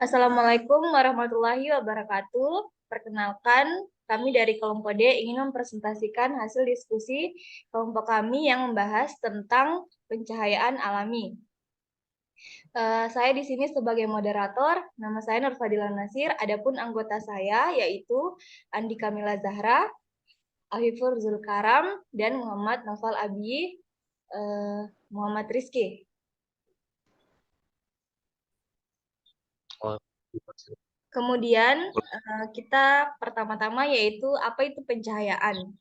Assalamualaikum warahmatullahi wabarakatuh. Perkenalkan, kami dari kelompok D ingin mempresentasikan hasil diskusi kelompok kami yang membahas tentang pencahayaan alami. Saya di sini sebagai moderator, nama saya Nurfadila Nasir, adapun anggota saya yaitu Andi Kamila Zahra, Afifur Zulkaram, dan Muhammad Noval Abi, Muhammad Rizky. Kemudian kita pertama-tama yaitu apa itu pencahayaan.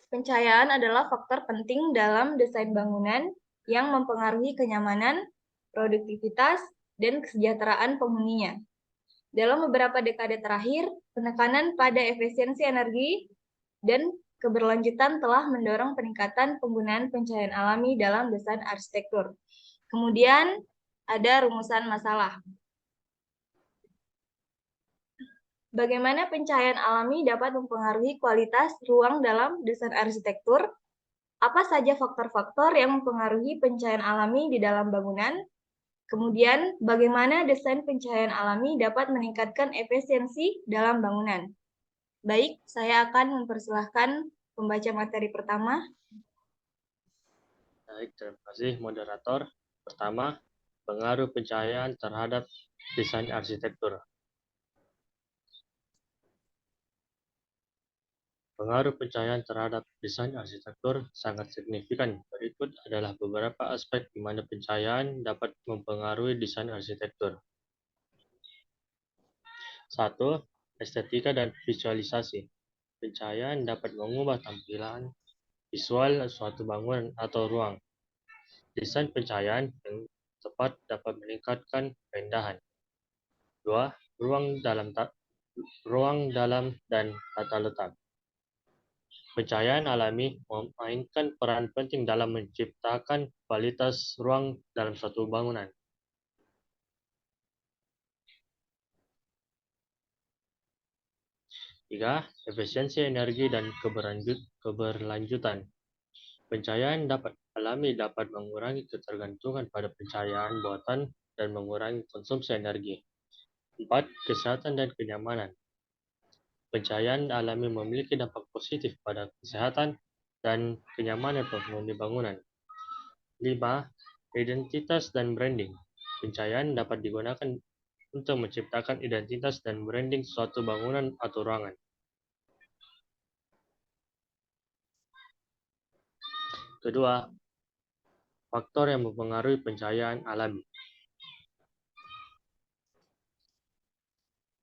Pencahayaan adalah faktor penting dalam desain bangunan yang mempengaruhi kenyamanan, produktivitas, dan kesejahteraan penghuninya. Dalam beberapa dekade terakhir, penekanan pada efisiensi energi dan keberlanjutan telah mendorong peningkatan penggunaan pencahayaan alami dalam desain arsitektur. Kemudian ada rumusan masalah. Bagaimana pencahayaan alami dapat mempengaruhi kualitas ruang dalam desain arsitektur? Apa saja faktor-faktor yang mempengaruhi pencahayaan alami di dalam bangunan? Kemudian, bagaimana desain pencahayaan alami dapat meningkatkan efisiensi dalam bangunan? Baik, saya akan mempersilahkan pembaca materi pertama. Baik, terima kasih moderator. Pertama, pengaruh pencahayaan terhadap desain arsitektur. Pengaruh pencahayaan terhadap desain arsitektur sangat signifikan. Berikut adalah beberapa aspek di mana pencahayaan dapat mempengaruhi desain arsitektur. 1. Estetika dan visualisasi. Pencahayaan dapat mengubah tampilan visual suatu bangunan atau ruang. Desain pencahayaan yang tepat dapat meningkatkan keindahan. 2. Ruang dalam dan tata letak. Pencahayaan alami memainkan peran penting dalam menciptakan kualitas ruang dalam suatu bangunan. 3. Efisiensi energi dan keberlanjutan. Pencahayaan alami dapat mengurangi ketergantungan pada pencahayaan buatan dan mengurangi konsumsi energi. 4. Kesehatan dan kenyamanan. Pencahayaan alami memiliki dampak positif pada kesehatan dan kenyamanan penghuni bangunan. 5. Identitas dan branding. Pencahayaan dapat digunakan untuk menciptakan identitas dan branding suatu bangunan atau ruangan. Kedua, faktor yang mempengaruhi pencahayaan alami.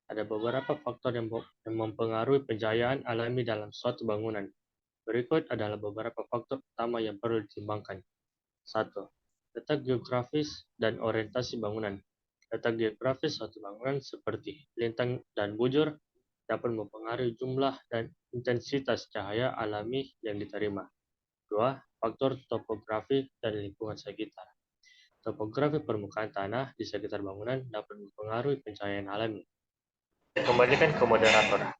Ada beberapa faktor yang mempengaruhi pencahayaan alami dalam suatu bangunan. Berikut adalah beberapa faktor utama yang perlu ditimbangkan. 1. Letak geografis dan orientasi bangunan. Letak geografis suatu bangunan seperti lintang dan bujur dapat mempengaruhi jumlah dan intensitas cahaya alami yang diterima. 2. Faktor topografi dan lingkungan sekitar. Topografi permukaan tanah di sekitar bangunan dapat mempengaruhi pencahayaan alami. Kembalikan ke moderator.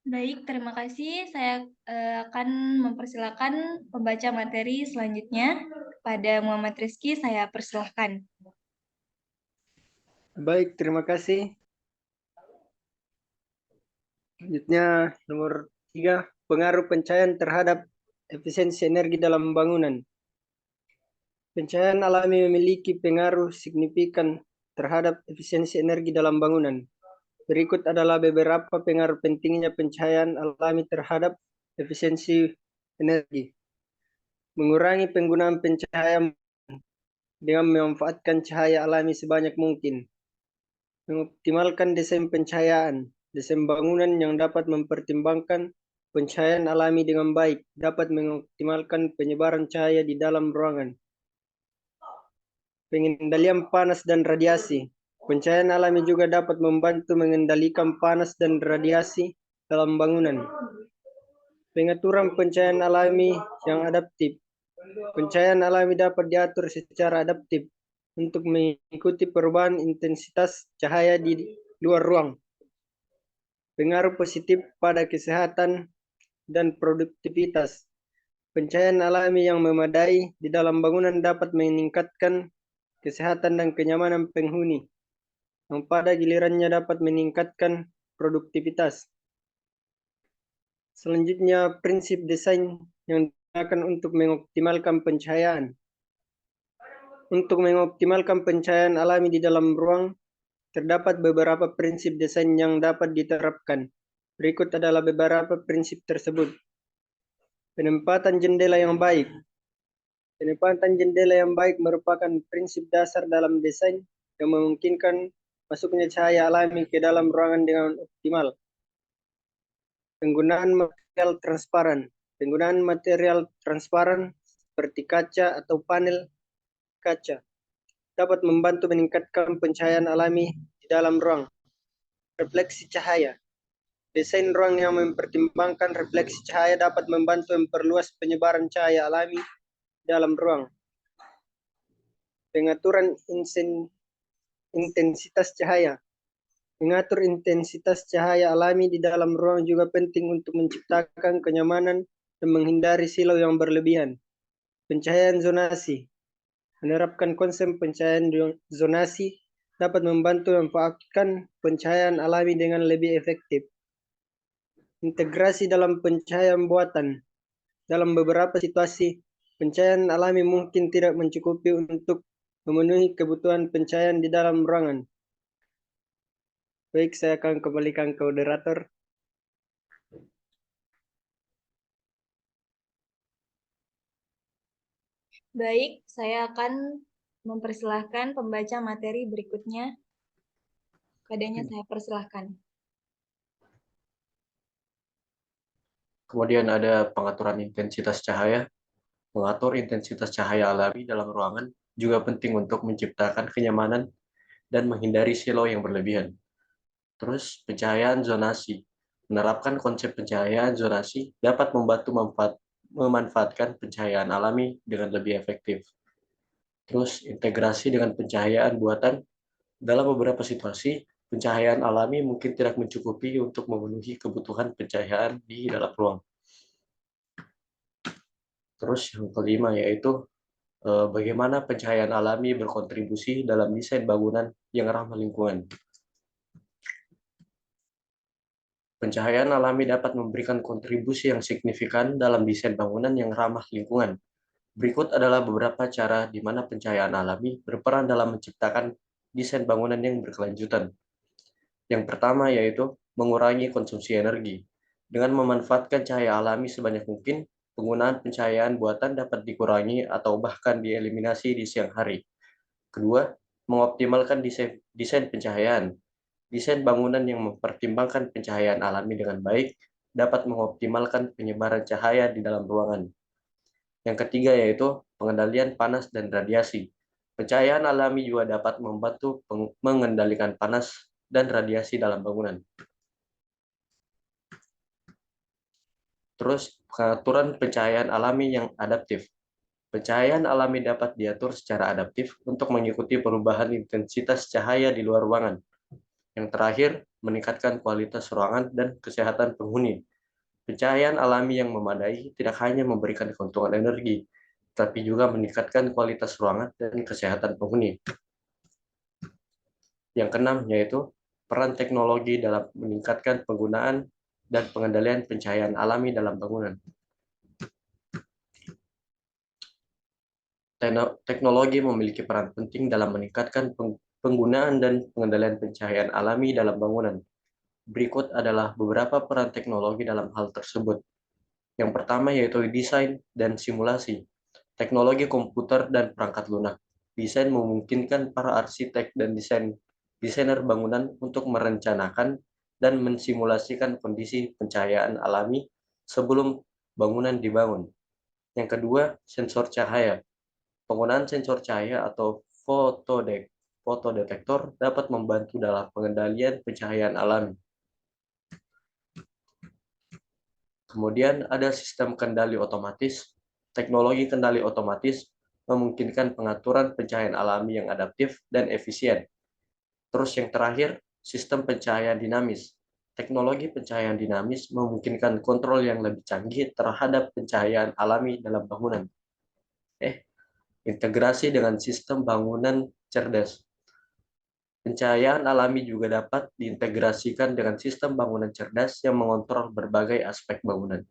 Baik, terima kasih. Saya akan mempersilahkan pembaca materi selanjutnya. Pada Muhammad Rizky, saya persilahkan. Baik, terima kasih. Selanjutnya, nomor 3, pengaruh pencahayaan terhadap efisiensi energi dalam bangunan. Pencahayaan alami memiliki pengaruh signifikan terhadap efisiensi energi dalam bangunan. Berikut adalah beberapa pengaruh pentingnya pencahayaan alami terhadap efisiensi energi. Mengurangi penggunaan pencahayaan dengan memanfaatkan cahaya alami sebanyak mungkin. Mengoptimalkan desain pencahayaan. Desain bangunan yang dapat mempertimbangkan pencahayaan alami dengan baik dapat mengoptimalkan penyebaran cahaya di dalam ruangan. Pengendalian panas dan radiasi. Pencahayaan alami juga dapat membantu mengendalikan panas dan radiasi dalam bangunan. Pengaturan pencahayaan alami yang adaptif. Pencahayaan alami dapat diatur secara adaptif untuk mengikuti perubahan intensitas cahaya di luar ruang. Pengaruh positif pada kesehatan dan produktivitas. Pencahayaan alami yang memadai di dalam bangunan dapat meningkatkan kesehatan dan kenyamanan penghuni, yang pada gilirannya dapat meningkatkan produktivitas. Selanjutnya, prinsip desain yang digunakan untuk mengoptimalkan pencahayaan. Untuk mengoptimalkan pencahayaan alami di dalam ruang, terdapat beberapa prinsip desain yang dapat diterapkan. Berikut adalah beberapa prinsip tersebut. Penempatan jendela yang baik. Penempatan jendela yang baik merupakan prinsip dasar dalam desain yang memungkinkan masuknya cahaya alami ke dalam ruangan dengan optimal. Penggunaan material transparan. Penggunaan material transparan seperti kaca atau panel kaca dapat membantu meningkatkan pencahayaan alami di dalam ruang. Refleksi cahaya. Desain ruang yang mempertimbangkan refleksi cahaya dapat membantu memperluas penyebaran cahaya alami dalam ruang. Pengaturan intensitas cahaya. Mengatur intensitas cahaya alami di dalam ruang juga penting untuk menciptakan kenyamanan dan menghindari silau yang berlebihan. Pencahayaan zonasi. Menerapkan konsep pencahayaan zonasi dapat membantu memanfaatkan pencahayaan alami dengan lebih efektif. Integrasi dalam pencahayaan buatan. Dalam beberapa situasi, pencahayaan alami mungkin tidak mencukupi untuk memenuhi kebutuhan pencahayaan di dalam ruangan. Baik, saya akan kembalikan ke moderator. Baik, saya akan mempersilahkan pembaca materi berikutnya. Kepadanya saya persilahkan. Kemudian ada pengaturan intensitas cahaya. Mengatur intensitas cahaya alami dalam ruangan juga penting untuk menciptakan kenyamanan dan menghindari silau yang berlebihan. Terus, pencahayaan zonasi. Menerapkan konsep pencahayaan zonasi dapat membantu memanfaatkan pencahayaan alami dengan lebih efektif. Terus, integrasi dengan pencahayaan buatan. Dalam beberapa situasi, pencahayaan alami mungkin tidak mencukupi untuk memenuhi kebutuhan pencahayaan di dalam ruang. Terus yang kelima yaitu bagaimana pencahayaan alami berkontribusi dalam desain bangunan yang ramah lingkungan. Pencahayaan alami dapat memberikan kontribusi yang signifikan dalam desain bangunan yang ramah lingkungan. Berikut adalah beberapa cara di mana pencahayaan alami berperan dalam menciptakan desain bangunan yang berkelanjutan. Yang pertama yaitu mengurangi konsumsi energi. Dengan memanfaatkan cahaya alami sebanyak mungkin, penggunaan pencahayaan buatan dapat dikurangi atau bahkan dieliminasi di siang hari. Kedua, mengoptimalkan desain pencahayaan. Desain bangunan yang mempertimbangkan pencahayaan alami dengan baik dapat mengoptimalkan penyebaran cahaya di dalam ruangan. Yang ketiga yaitu pengendalian panas dan radiasi. Pencahayaan alami juga dapat membantu mengendalikan panas dan radiasi dalam bangunan. Terus, pengaturan pencahayaan alami yang adaptif. Pencahayaan alami dapat diatur secara adaptif untuk mengikuti perubahan intensitas cahaya di luar ruangan. Yang terakhir, meningkatkan kualitas ruangan dan kesehatan penghuni. Pencahayaan alami yang memadai tidak hanya memberikan keuntungan energi, tapi juga meningkatkan kualitas ruangan dan kesehatan penghuni. Yang keenam yaitu peran teknologi dalam meningkatkan penggunaan dan pengendalian pencahayaan alami dalam bangunan. Teknologi memiliki peran penting dalam meningkatkan penggunaan dan pengendalian pencahayaan alami dalam bangunan. Berikut adalah beberapa peran teknologi dalam hal tersebut. Yang pertama yaitu desain dan simulasi. Teknologi komputer dan perangkat lunak. Desain memungkinkan para arsitek dan desainer bangunan untuk merencanakan dan mensimulasikan kondisi pencahayaan alami sebelum bangunan dibangun. Yang kedua, sensor cahaya. Penggunaan sensor cahaya atau fotodetektor dapat membantu dalam pengendalian pencahayaan alami. Kemudian ada sistem kendali otomatis. Teknologi kendali otomatis memungkinkan pengaturan pencahayaan alami yang adaptif dan efisien. Terus yang terakhir, sistem pencahayaan dinamis. Teknologi pencahayaan dinamis memungkinkan kontrol yang lebih canggih terhadap pencahayaan alami dalam bangunan. Integrasi dengan sistem bangunan cerdas. Pencahayaan alami juga dapat diintegrasikan dengan sistem bangunan cerdas yang mengontrol berbagai aspek bangunan.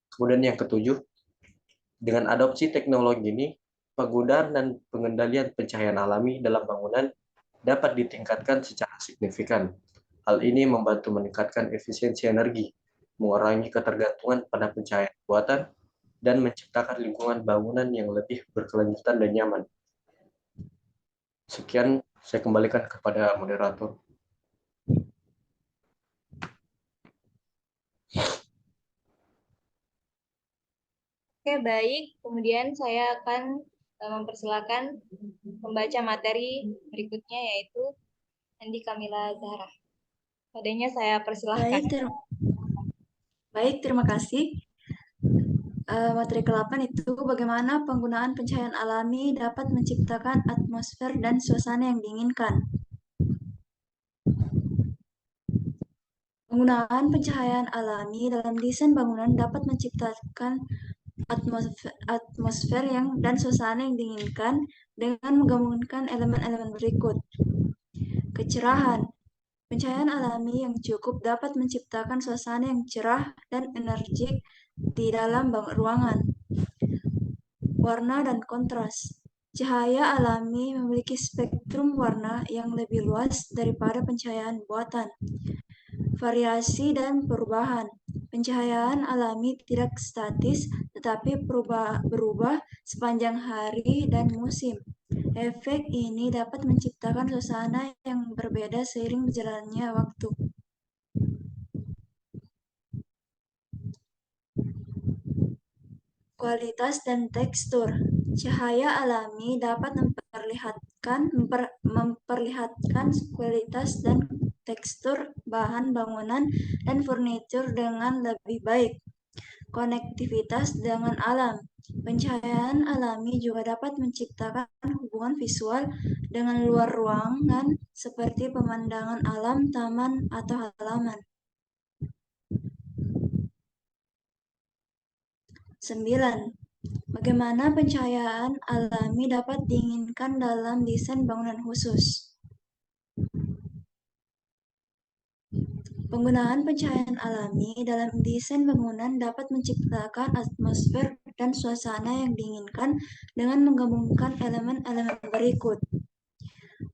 Kemudian yang ketujuh, dengan adopsi teknologi ini, penggunaan dan pengendalian pencahayaan alami dalam bangunan dapat ditingkatkan secara signifikan. Hal ini membantu meningkatkan efisiensi energi, mengurangi ketergantungan pada pencahayaan buatan, dan menciptakan lingkungan bangunan yang lebih berkelanjutan dan nyaman. Sekian, saya kembalikan kepada moderator. Oke, baik. Kemudian saya akan mempersilakan membaca materi berikutnya, yaitu Andi Kamila Zahra. Padanya saya persilahkan. Baik, terima kasih. Materi ke-8 itu bagaimana penggunaan pencahayaan alami dapat menciptakan atmosfer dan suasana yang diinginkan. Penggunaan pencahayaan alami dalam desain bangunan dapat menciptakan atmosfer dan suasana yang diinginkan dengan menggabungkan elemen-elemen berikut. Kecerahan. Pencahayaan alami yang cukup dapat menciptakan suasana yang cerah dan energik di dalam ruangan. Warna dan kontras. Cahaya alami memiliki spektrum warna yang lebih luas daripada pencahayaan buatan. Variasi dan perubahan. Pencahayaan alami tidak statis, tetapi berubah sepanjang hari dan musim. Efek ini dapat menciptakan suasana yang berbeda seiring berjalannya waktu. Kualitas dan tekstur. Cahaya alami dapat memperlihatkan kualitas dan tekstur bahan bangunan dan furnitur dengan lebih baik. Konektivitas dengan alam. Pencahayaan alami juga dapat menciptakan hubungan visual dengan luar ruangan seperti pemandangan alam, taman, atau halaman. 9. Bagaimana pencahayaan alami dapat diinginkan dalam desain bangunan khusus? Penggunaan pencahayaan alami dalam desain bangunan dapat menciptakan atmosfer dan suasana yang diinginkan dengan menggabungkan elemen-elemen berikut.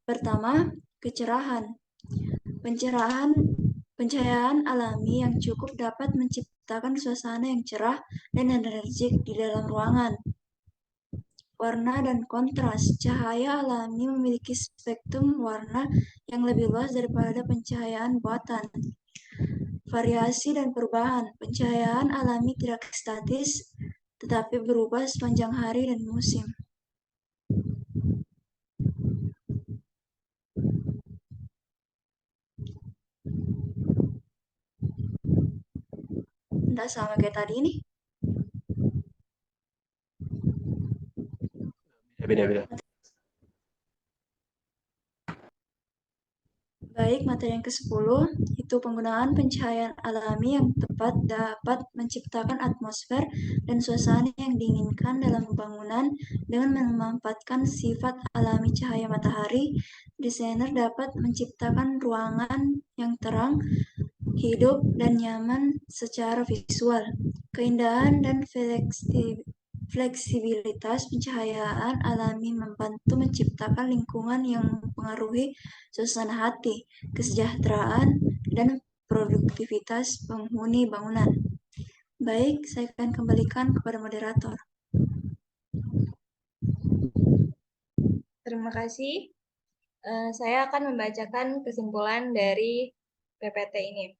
Pertama, kecerahan. Pencahayaan alami yang cukup dapat menciptakan suasana yang cerah dan energik di dalam ruangan. Warna dan kontras. Cahaya alami memiliki spektrum warna yang lebih luas daripada pencahayaan buatan. Variasi dan perubahan. Pencahayaan alami tidak statis, tetapi berubah sepanjang hari dan musim. Tidak sama kayak tadi nih. Beda-beda. Baik, materi yang ke-10 itu penggunaan pencahayaan alami yang tepat dapat menciptakan atmosfer dan suasana yang diinginkan dalam bangunan dengan memanfaatkan sifat alami cahaya matahari. Desainer dapat menciptakan ruangan yang terang, hidup, dan nyaman secara visual. Keindahan dan fleksibilitas pencahayaan alami membantu menciptakan lingkungan yang mempengaruhi suasana hati, kesejahteraan, dan produktivitas penghuni bangunan. Baik, saya akan kembalikan kepada moderator. Terima kasih. Saya akan membacakan kesimpulan dari PPT ini.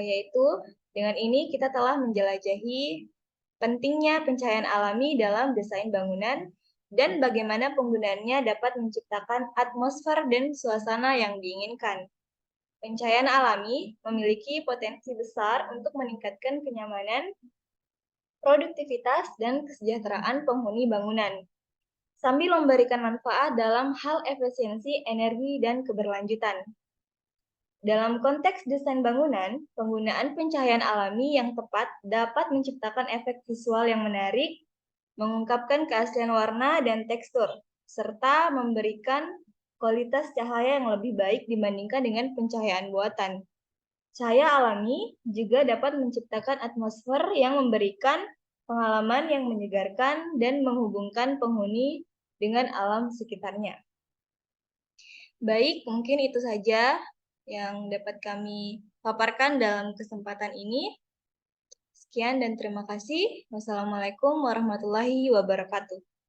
Yaitu, dengan ini kita telah menjelajahi pentingnya pencahayaan alami dalam desain bangunan dan bagaimana penggunaannya dapat menciptakan atmosfer dan suasana yang diinginkan. Pencahayaan alami memiliki potensi besar untuk meningkatkan kenyamanan, produktivitas, dan kesejahteraan penghuni bangunan. sambil memberikan manfaat dalam hal efisiensi energi dan keberlanjutan. Dalam konteks desain bangunan, penggunaan pencahayaan alami yang tepat dapat menciptakan efek visual yang menarik, mengungkapkan keaslian warna dan tekstur, serta memberikan kualitas cahaya yang lebih baik dibandingkan dengan pencahayaan buatan. Cahaya alami juga dapat menciptakan atmosfer yang memberikan pengalaman yang menyegarkan dan menghubungkan penghuni dengan alam sekitarnya. Baik, mungkin itu saja yang dapat kami paparkan dalam kesempatan ini. Sekian dan terima kasih. Wassalamualaikum warahmatullahi wabarakatuh.